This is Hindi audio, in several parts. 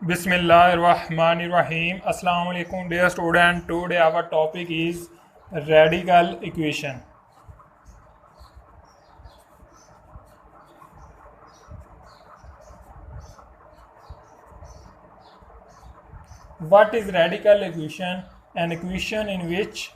Bismillahirrahmanirrahim. Assalamu alaikum dear student. Today our topic is radical equation. What is radical equation? An equation in which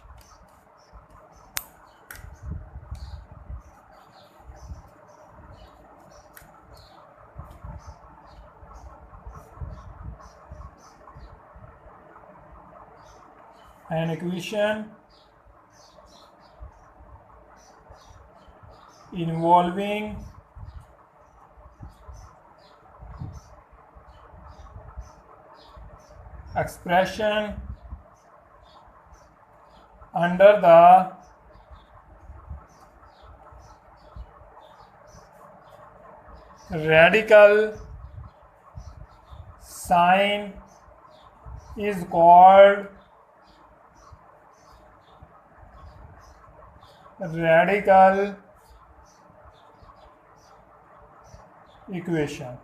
involving expression under the radical sign is called radical equation.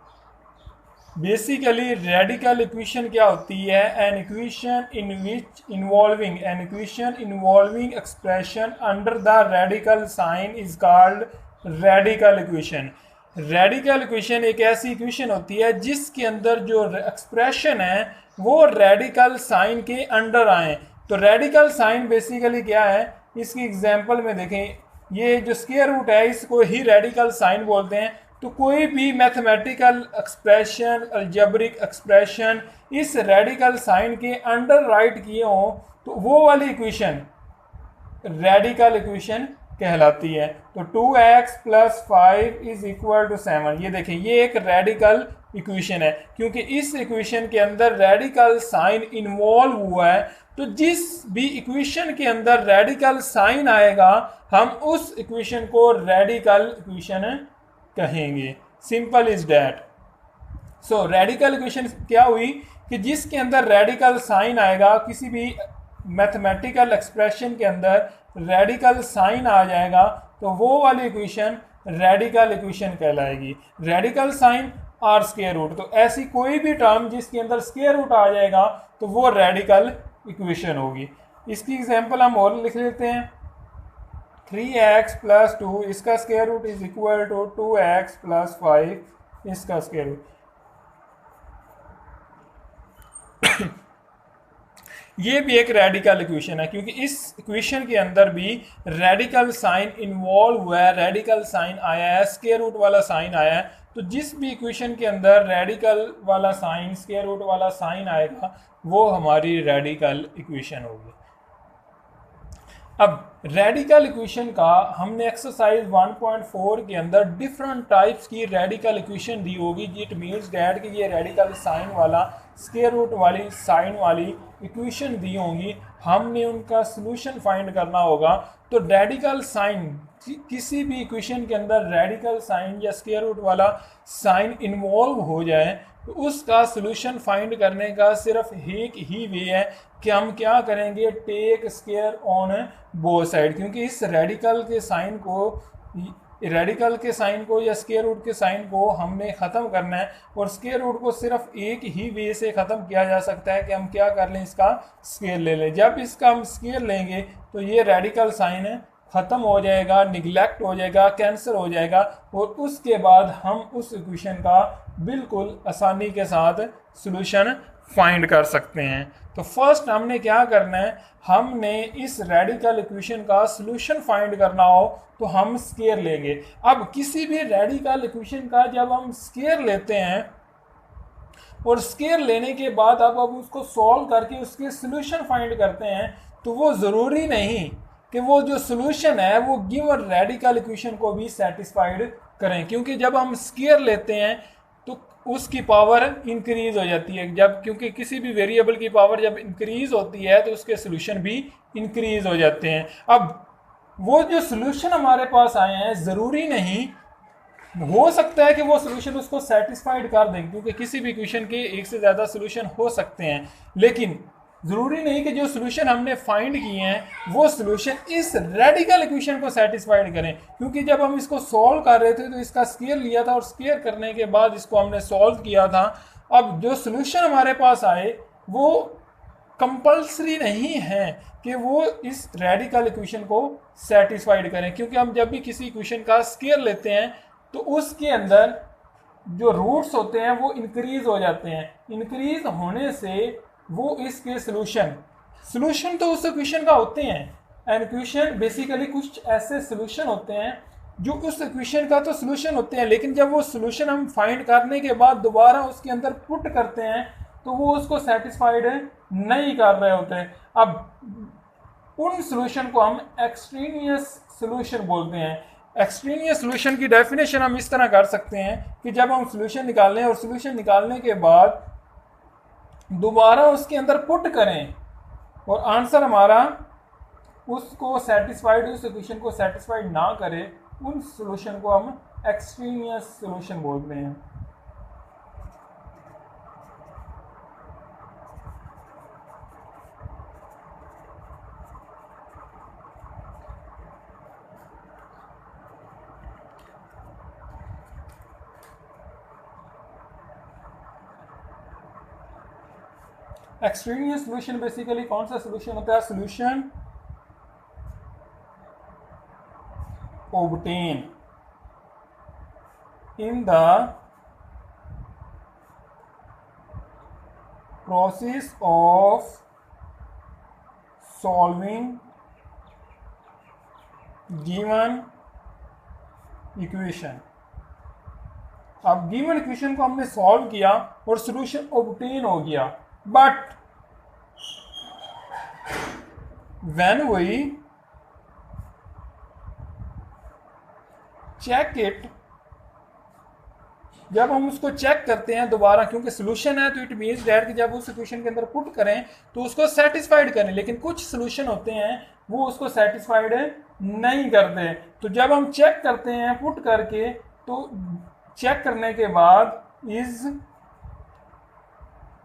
Basically radical equation क्या होती है? An equation involving expression under the radical sign is called radical equation. Radical equation एक ऐसी इक्वेशन होती है जिसके अंदर जो एक्सप्रेशन है वो रेडिकल साइन के अंडर आए. तो रेडिकल साइन बेसिकली क्या है? इसकी एग्जांपल में देखें, ये जो स्क्वायर रूट है इसको ही रेडिकल साइन बोलते हैं. तो कोई भी मैथमेटिकल एक्सप्रेशन, अलजेब्रिक एक्सप्रेशन इस रेडिकल साइन के अंडर राइट किए हों तो वो वाली इक्वेशन रेडिकल इक्वेशन कहलाती है. तो 2x + 5 = 7, ये देखें, ये एक रेडिकल इक्वेशन है क्योंकि इस इक्वेशन के अंदर रेडिकल साइन इन्वॉल्व हुआ है. तो जिस भी इक्वेशन के अंदर रेडिकल साइन आएगा हम उस इक्वेशन को रेडिकल इक्वेशन कहेंगे. Simple is that. So radical equation क्या हुई कि जिसके अंदर रेडिकल साइन आएगा, किसी भी मैथमेटिकल एक्सप्रेशन के अंदर रेडिकल साइन आ जाएगा तो वो वाली इक्वेशन रेडिकल इक्वेशन कहलाएगी. रेडिकल साइन और स्क्वायर रूट, तो ऐसी कोई भी टर्म जिसके अंदर स्क्वायर रूट आ जाएगा तो वो रेडिकल इक्वेशन होगी. इसकी एग्जांपल हम और लिख लेते हैं. 3x + 2 इसका square root is equal to 2x + 5 इसका स्क्वायर रूट. ये भी एक रेडिकल इक्वेशन है क्योंकि इस इक्वेशन के अंदर भी रेडिकल साइन इन्वॉल्व हुआ है, रेडिकल साइन आया है, स्क्वायर रूट वाला साइन आया है. तो जिस भी इक्वेशन के अंदर रेडिकल वाला साइन, स्क्वायर रूट वाला साइन आएगा वो हमारी रेडिकल इक्वेशन होगी. अब रेडिकल इक्वेशन का हमने एक्सरसाइज 1.4 के अंदर डिफरेंट टाइप्स की रेडिकल इक्वेशन दी होगी. इट मीन्स डैट कि ये रेडिकल साइन वाला, स्क्वायर रूट वाली, साइन वाली इक्वेशन दी होंगी. हमने उनका सॉल्यूशन फाइंड करना होगा. तो रेडिकल साइन, किसी भी इक्वेशन के अंदर रेडिकल साइन या स्क्वायर रूट वाला साइन इन्वॉल्व हो जाए तो उसका सॉल्यूशन फाइंड करने का सिर्फ एक ही वे है कि हम क्या करेंगे, take square on both side. क्योंकि इस रेडिकल के साइन को या स्क्वायर रूट के साइन को हमने ख़त्म करना है और स्क्वायर रूट को सिर्फ एक ही वे से ख़त्म किया जा सकता है कि हम क्या कर लें, इसका स्क्वायर ले लें. जब इसका हम स्क्वायर लेंगे तो ये रेडिकल साइन ख़त्म हो जाएगा, निगलेक्ट हो जाएगा, कैंसिल हो जाएगा और उसके बाद हम उस इक्वेशन का बिल्कुल आसानी के साथ सॉल्यूशन फाइंड कर सकते हैं. तो फर्स्ट हमने क्या करना है, हमने इस रेडिकल इक्वेशन का सॉल्यूशन फाइंड करना हो तो हम स्क्वायर लेंगे. अब किसी भी रेडिकल इक्वेशन का जब हम स्क्वायर लेते हैं और स्क्वायर लेने के बाद अब उसको सॉल्व करके उसके सॉल्यूशन फाइंड करते हैं तो वो ज़रूरी नहीं कि वो जो सॉल्यूशन है वो गिवन रेडिकल इक्वेशन को भी सेटिस्फाइड करें. क्योंकि जब हम स्क्वायर लेते हैं तो उसकी पावर इंक्रीज हो जाती है. जब क्योंकि किसी भी वेरिएबल की पावर जब इंक्रीज होती है तो उसके सॉल्यूशन भी इंक्रीज हो जाते हैं. अब वो जो सॉल्यूशन हमारे पास आए हैं ज़रूरी नहीं, हो सकता है कि वो सॉल्यूशन उसको सेटिस्फाइड कर दें क्योंकि किसी भी इक्वेशन के एक से ज़्यादा सॉल्यूशन हो सकते हैं, लेकिन ज़रूरी नहीं कि जो सोल्यूशन हमने फाइंड किए हैं वो सोल्यूशन इस रेडिकल इक्वेशन को सेटिस्फाइड करें, क्योंकि जब हम इसको सॉल्व कर रहे थे तो इसका स्केयर लिया था और स्केयर करने के बाद इसको हमने सॉल्व किया था। अब जो सोल्यूशन हमारे पास आए वो कंपल्सरी नहीं है कि वो इस रेडिकल इक्वेशन को सेटिस्फाइड करें, क्योंकि हम जब भी किसी इक्वेशन का स्केयर लेते हैं तो उसके अंदर जो रूट्स होते हैं वो इंक्रीज हो जाते हैं। इंक्रीज होने से वो इसके सोल्यूशन तो उस इक्वेशन का होते हैं, एंड इक्वेशन बेसिकली कुछ ऐसे सोल्यूशन होते हैं जो उस इक्वेशन का तो सोल्यूशन होते हैं, लेकिन जब वो सोल्यूशन हम फाइंड करने के बाद दोबारा उसके अंदर पुट करते हैं तो वो उसको सेटिस्फाइड नहीं कर रहे होते। अब उन सोल्यूशन को हम एक्सट्रीनियस सोल्यूशन बोलते हैं। एक्सट्रीनियस सोल्यूशन की डेफिनेशन हम इस तरह कर सकते हैं कि जब हम सोल्यूशन निकालें और सोल्यूशन निकालने के बाद दोबारा उसके अंदर पुट करें और आंसर हमारा उसको सेटिस्फाइड, उस इक्वेशन को सेटिस्फाइड ना करे, उन सोल्यूशन को हम एक्सट्रीनियस सोल्यूशन बोलते हैं। एक्सट्रीनियस सोल्यूशन बेसिकली कौन सा सोल्यूशन होता है? Solution obtain in the process of solving given equation। अब गिवन इक्वेशन को हमने सॉल्व किया और सोल्यूशन ऑब्टेन हो गया, but when we check it, जब हम उसको चेक करते हैं दोबारा, क्योंकि सोल्यूशन है तो इट मीन्स दैट कि जब उस इक्वेशन के अंदर पुट करें तो उसको सेटिस्फाइड करें, लेकिन कुछ सोल्यूशन होते हैं वो उसको सेटिस्फाइड नहीं करते। तो जब हम चेक करते हैं पुट करके, तो चेक करने के बाद इज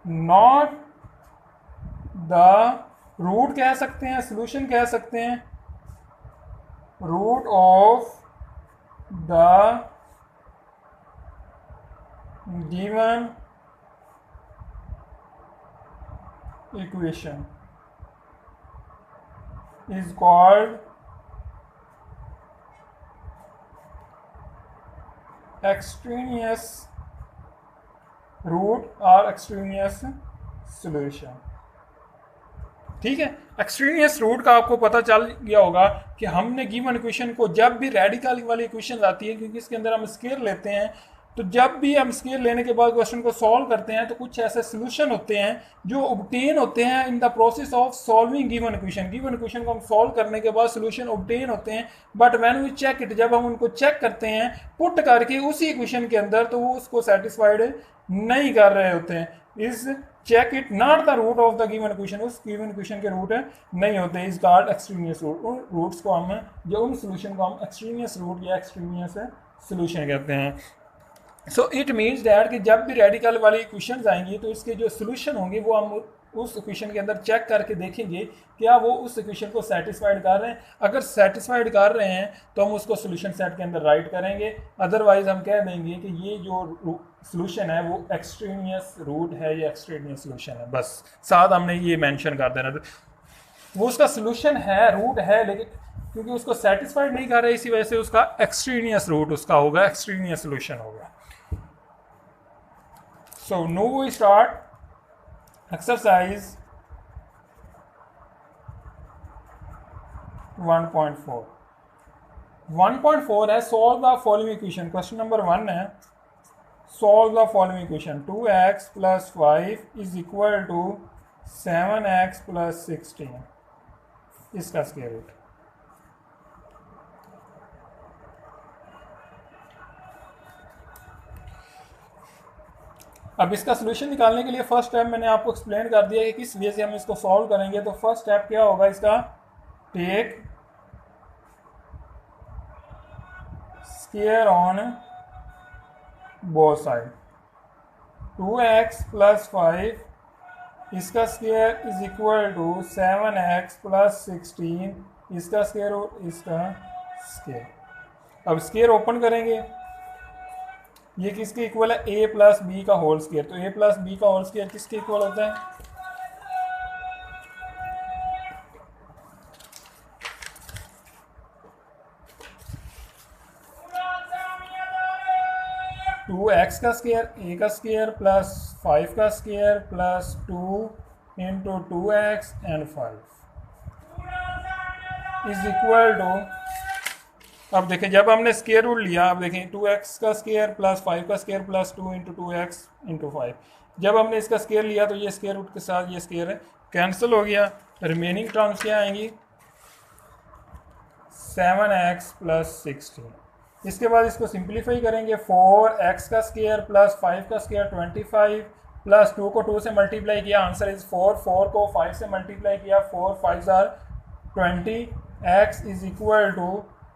नॉट द रूट कह सकते हैं, सोल्यूशन कह सकते हैं, root of the given equation is called extraneous root or extraneous solution। ठीक है, एक्सट्रीनियस रूट का आपको पता चल गया होगा कि हमने गिवन इक्वेशन को, जब भी रेडिकल वाली इक्वेशन आती है, क्योंकि इसके अंदर हम स्केयर लेते हैं, तो जब भी हम स्केयर लेने के बाद क्वेश्चन को सॉल्व करते हैं तो कुछ ऐसे सोल्यूशन होते हैं जो ऑब्टेन होते हैं in the process of solving given equation. Given equation को हम सॉल्व करने के बाद सोल्यूशन ऑब्टेन होते हैं, but when we check it, जब हम उनको चेक करते हैं पुट करके उसी इक्वेशन के अंदर, तो वो उसको सेटिस्फाइड नहीं कर रहे होते हैं। इस check it not the root of the given equation, उस गिवन इक्वेशन के रूट नहीं होते, इस कॉल्ड एक्सट्रीनियस रूट। उन रूट्स को हम, जो उन सोल्यूशन को हम एक्सट्रीनियस रूट या एक्सट्रीनियस सोल्यूशन कहते हैं। सो इट मीन्स दैट कि जब भी रेडिकल वाली इक्वेशंस आएंगी तो इसके जो सोल्यूशन होंगे वो हम उस इक्वेशन के अंदर चेक करके देखेंगे क्या वो उस इक्वेशन को सेटिस्फाइड कर रहे हैं। अगर सेटिस्फाइड कर रहे हैं तो हम उसको सोल्यूशन सेट के अंदर राइट करेंगे, अदरवाइज हम कह देंगे कि ये जो सोल्यूशन है वो एक्सट्रीनियस रूट है या एक्सट्रीनियस सोल्यूशन है। बस साथ हमने ये मेंशन कर देना, वो उसका सोल्यूशन है, रूट है, लेकिन क्योंकि उसको सेटिस्फाइड नहीं कर रहे इसी वजह से उसका एक्सट्रीनियस रूट उसका होगा, एक्सट्रीनियस सोल्यूशन होगा। So now we start exercise 1.4। 1.4 है solve the following equation। Question number 1 है solve the following equation। 2x plus 5 is equal to 7x plus 16, इसका स्क्वायर रूट। अब इसका सोल्यूशन निकालने के लिए फर्स्ट स्टेप मैंने आपको एक्सप्लेन कर दिया कि किस वे से हम इसको सॉल्व करेंगे। तो फर्स्ट स्टेप क्या होगा इसका, take square on both side. 2x plus 5 इसका square is equal to 7x plus 16, इसका स्क्वायर और इसका स्क्वायर। अब स्क्वायर ओपन करेंगे, ये किसके इक्वल है, a प्लस बी का होल स्क्वायर। तो a प्लस बी का होल स्क्वायर किसके इक्वल होता है, 2x का स्क्वायर, a का स्क्वायर प्लस 5 का square plus 2 into 2x and 5 is equal to, अब देखें जब हमने स्क्वायर रूट लिया, अब देखें 2x का स्क्वायर प्लस 5 का square plus 2 into 2x into 5, जब हमने इसका स्क्वायर लिया तो ये स्क्वायर रूट के साथ ये स्क्वायर कैंसिल हो गया। रिमेनिंग टर्म्स क्या आएंगी, 7x प्लस 16। इसके बाद इसको सिंप्लीफाई करेंगे, 4x का स्क्वायर प्लस 5 का स्क्वायर 25 प्लस 2 को 2 से मल्टीप्लाई किया, आंसर इज 4, 4 को 5 से मल्टीप्लाई किया, 4 5 are 20, x is equal to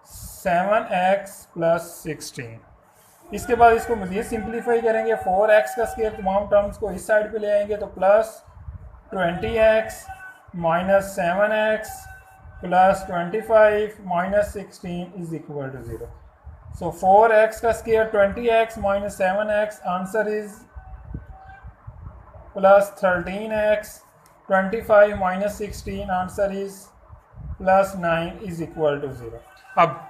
7x plus 16। इसके बाद इसको मज़ीद सिंप्लीफाई करेंगे, 4x का स्क्वायर तमाम टर्म्स को इस साइड पे ले आएंगे तो plus 20x minus 7x plus 25 minus 16 is equal to 0। So 4x का square 20x minus 7x, answer is plus 13x, 25 minus 16, answer is plus 9 is equal to 0। अब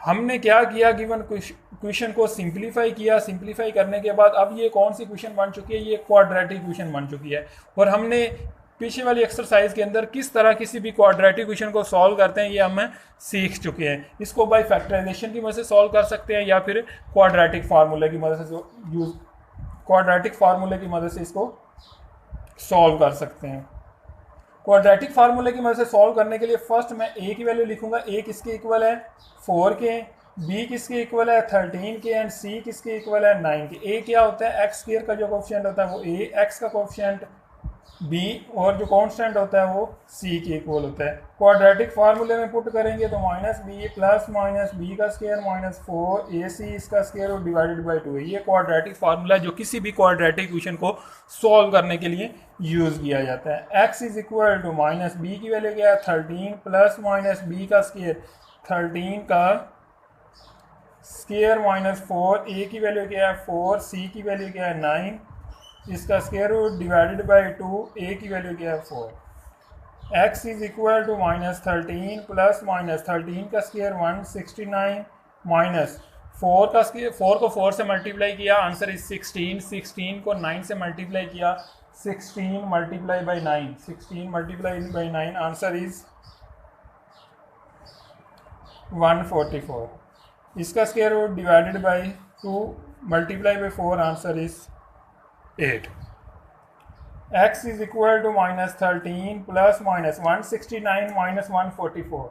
हमने क्या किया, गिवन क्वेश्चन को सिंप्लीफाई किया, सिंप्लीफाई करने के बाद अब ये कौन सी क्वेश्चन बन चुकी है, ये क्वाड्रेटिक क्वेश्चन बन चुकी है। और हमने पीछे वाली एक्सरसाइज के अंदर किस तरह किसी भी क्वाड्रेटिक क्वेश्चन को सॉल्व करते हैं ये हम सीख चुके हैं। इसको बाय फैक्टराइजेशन की मदद से सॉल्व कर सकते हैं या फिर क्वाड्रेटिक फार्मूले की मदद से क्वाड्रेटिक फार्मूले की मदद से इसको सॉल्व कर सकते हैं। क्वाड्रेटिक फार्मूले की मदद से सॉल्व करने के लिए फर्स्ट मैं a की वैल्यू लिखूंगा, a किसके इक्वल है 4 के, b किसके इक्वल है 13 के एंड c किसके इक्वल है 9 के। a क्या होता है, एक्स स्क्वायर का जो कोएफिशिएंट होता है वो a, x का कोएफिशिएंट b और जो कांस्टेंट होता है वो c के इक्वल होता है। क्वाड्रेटिक फार्मूले में पुट करेंगे तो minus B plus minus B का स्क्वायर माइनस 4ac इसका स्क्वायर और डिवाइडेड बाई 2 है। ये क्वाड्रेटिक फार्मूला जो किसी भी क्वाड्रेटिक इक्वेशन को सॉल्व करने के लिए यूज़ किया जाता है। x is equal to minus B की वैल्यू क्या है 13 प्लस माइनस बी का स्क्वायर 13 का स्क्वायर माइनस 4, a की वैल्यू क्या है 4, c की वैल्यू क्या है 9, इसका square root divided by 2, a की वैल्यू क्या है 4। x is equal to minus 13 plus minus 13 का स्क्वायर 169 माइनस 4 का स्क्वायर, 4 को 4 से मल्टीप्लाई किया, आंसर इज 16, 16 को 9 से मल्टीप्लाई किया, 16 multiply by 9, 16 multiply by 9, answer is 144। इसका square root divided by 2 multiply by 4, answer is 8। x is equal to minus 13 plus minus 169 minus 144.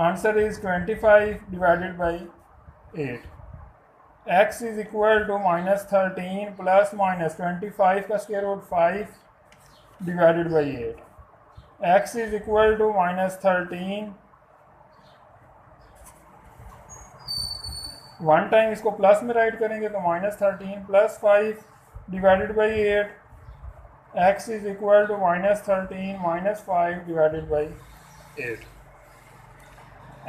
Answer is 25 divided by 8. x is equal to minus 13 plus minus 25 का square root 5 divided by 8. x is equal to minus 13, one time इसको प्लस में राइट करेंगे तो minus 13 plus 5 divided by 8, x is equal to minus 13 minus 5 divided by 8।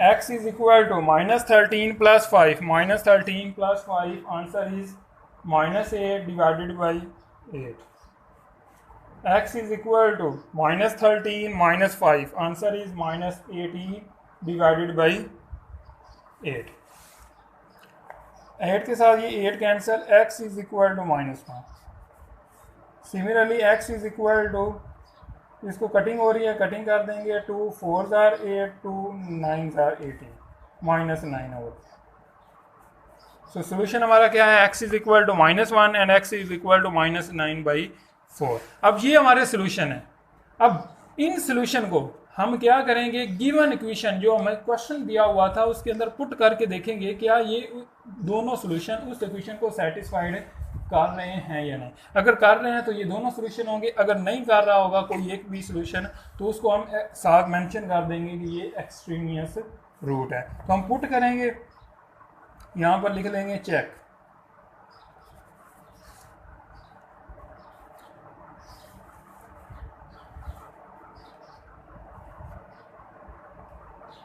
x is equal to minus 13 plus 5 minus 13 plus 5, answer is minus 8 divided by 8। x is equal to minus 13 minus 5, answer is minus 18 divided by 8। 8 के साथ ये 8 cancel, x is equal to minus 1। Similarly x is equal to, इसको कटिंग हो रही है, कटिंग कर देंगे, 2 4 are 8, 2 9 are 18, minus 9 over. So solution हमारा क्या है, x is equal to minus 1 and x is equal to minus 9 by 4। अब ये हमारे सोल्यूशन है। अब इन सोल्यूशन को हम क्या करेंगे, गिवन इक्वेशन जो हमें क्वेश्चन दिया हुआ था उसके अंदर पुट करके देखेंगे क्या ये दोनों सोल्यूशन उस इक्वेशन को सेटिस्फाइड कर रहे हैं या नहीं। अगर कर रहे हैं तो ये दोनों सोल्यूशन होंगे, अगर नहीं कर रहा होगा कोई एक भी सोल्यूशन तो उसको हम साथ मेंशन कर देंगे कि ये एक्सट्रीनियस रूट है। तो हम पुट करेंगे, यहाँ पर लिख लेंगे check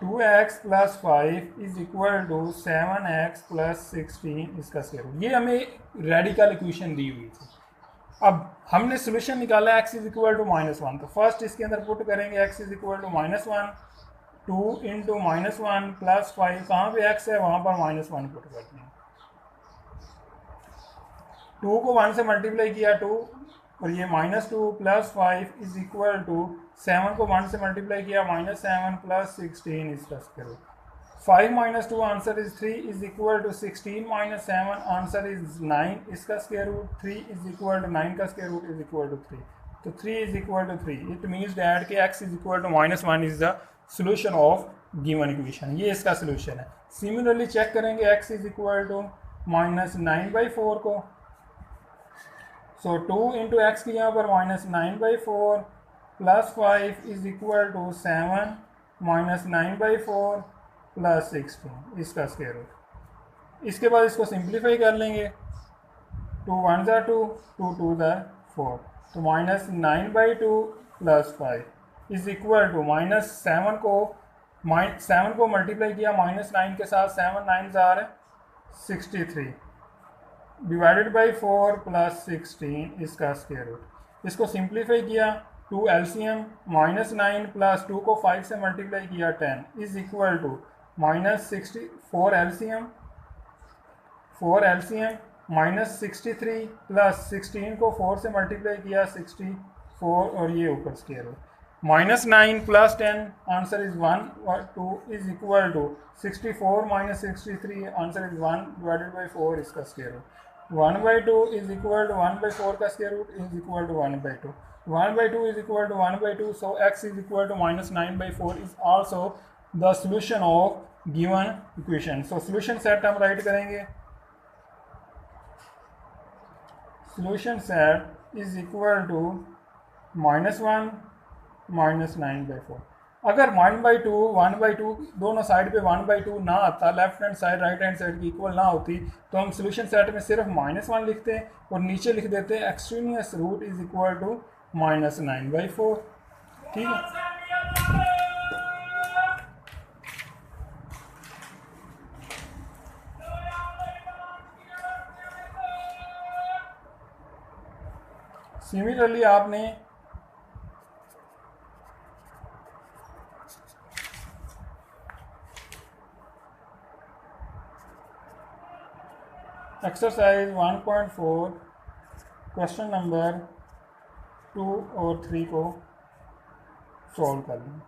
2x plus 5 is equal to 7x plus 16 इसका स्क्वायर रूट। ये हमें रेडिकल इक्वेशन दी हुई थी। अब हमने सोल्यूशन निकाला है x इज इक्वल टू -1, तो फर्स्ट इसके अंदर पुट करेंगे x is equal to -1, 2 into -1 plus 5, कहाँ पे x है वहाँ पर -1 पुट करते हैं। 2 को 1 से मल्टीप्लाई किया 2, और ये -2 प्लस 5 इज इक्वल टू 7 को 1 से मल्टीप्लाई किया -7 प्लस 16 इसका square root. 5 minus 2 answer is 3 is equal to 16 minus 7 answer is 9 इसका square root. 3 is equal to 9 का square root is equal to 3, तो 3 is equal to 3। It means that कि x is equal to -1 is the solution of given equation. ये इसका सोल्यूशन है। सिमिलरली चेक करेंगे x इज इक्वल टू -9/4 को, सो 2 इंटू एक्स की यहाँ पर -9/4 plus 5 is equal to 7 -9/4 plus 16 इसका स्क्वायर रूट। इसके बाद इसको सिंप्लीफाई कर लेंगे, 2 1 ज़ा 2, 2 2 ज़ा 4, तो -9/2 प्लस 5 इज इक्वल टू -7 को मल्टीप्लाई किया -9 के साथ, 7 9 ज़ार 63 डिवाइडेड बाई 4 प्लस 16 इसका स्क्वायर रूट। इसको सिंप्लीफाई किया, 2 LCM -9 प्लस 2 को 5 से मल्टीप्लाई किया 10 is equal to -64 LCM -63 plus 16 को 4 से मल्टीप्लाई किया 64, और ये ऊपर square root. -9 plus 10 answer is 1 और 2 is equal to 64 - 63 answer is 1 divided by 4 इसका square root. 1/2 is equal to 1/4 का square root is equal to 1/2। 1/2 is equal to 1/2, so x is equal to -9/4 is also the solution of given equation. So solution set हम राइट करेंगे, solution set is equal to -1 -9/4। अगर 1/2 दोनों साइड पे 1/2 ना आता, left hand side right hand side की इक्वल ना होती, तो हम सोल्यूशन सेट में सिर्फ -1 लिखते हैं और नीचे लिख देते हैं extraneous root is equal to -9/4। ठीक है। सिमिलरली आपने एक्सरसाइज 1.4 क्वेश्चन नंबर 2 और 3 को सॉल्व कर लें।